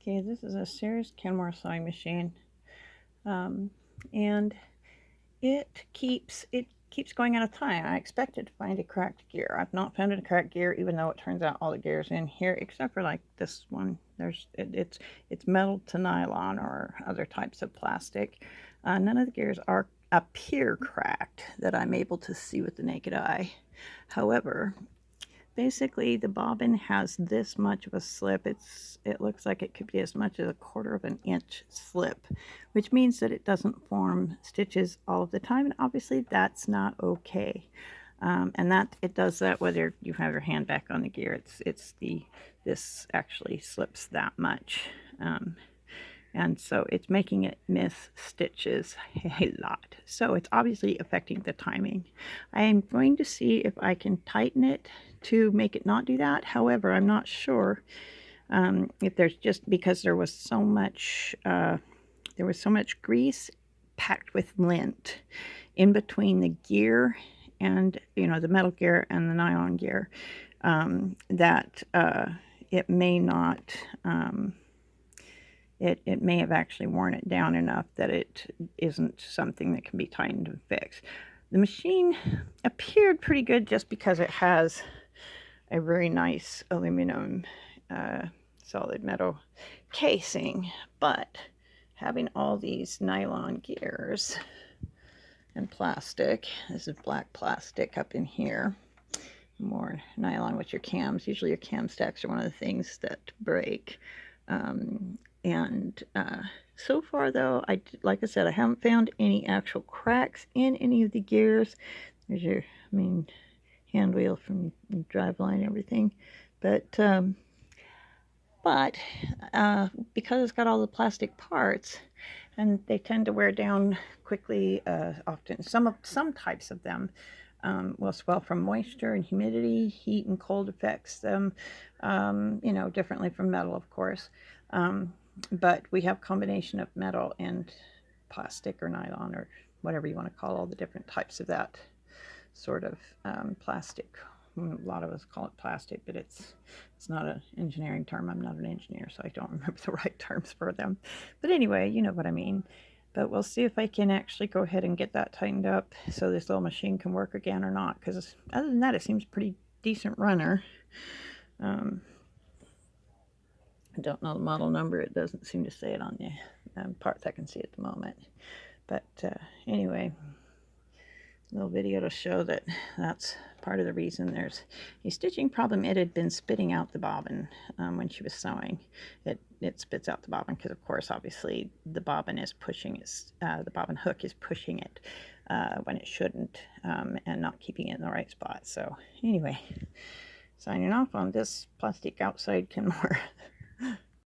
Okay, this is a Sears Kenmore sewing machine, and it keeps going out of time. I expected to find a cracked gear. I've not found a cracked gear, even though it turns out all the gears in here, except for like this one. It's metal to nylon or other types of plastic. None of the gears appear cracked that I'm able to see with the naked eye. However, basically the bobbin has this much of a slip. It looks like it could be as much as 1/4 of an inch slip, which means that it doesn't form stitches all of the time, and obviously that's not okay. And that it does that whether you have your hand back on the gear. This actually slips that much. And so it's making it miss stitches a lot. So it's obviously affecting the timing. I am going to see if I can tighten it to make it not do that. However, I'm not sure if there's just because there was so much grease packed with lint in between the gear and the metal gear and the nylon gear, that it may not. It may have actually worn it down enough that it isn't something that can be tightened and fixed. The machine appeared pretty good just because it has a very nice aluminum solid metal casing, but having all these nylon gears and plastic, this is black plastic up in here, more nylon with your cams. Usually your cam stacks are one of the things that break. So far though, like I said, I haven't found any actual cracks in any of the gears. There's your hand wheel from driveline and everything, but because it's got all the plastic parts and they tend to wear down quickly, often some types of them will swell from moisture and humidity. Heat and cold affects them, differently from metal, of course. But we have combination of metal and plastic or nylon or whatever you want to call all the different types of that sort of plastic. A lot of us call it plastic, but it's not an engineering term. I'm not an engineer, so I don't remember the right terms for them. But anyway, you know what I mean. But we'll see if I can actually go ahead and get that tightened up so this little machine can work again or not, because other than that, it seems a pretty decent runner. I don't know the model number. It doesn't seem to say it on the parts I can see at the moment. But anyway, a little video to show that that's part of the reason there's a stitching problem. It had been spitting out the bobbin when she was sewing. It spits out the bobbin because, of course, obviously the bobbin is pushing the bobbin hook is pushing it when it shouldn't, and not keeping it in the right spot. So anyway, signing off on this plastic outside Kenmore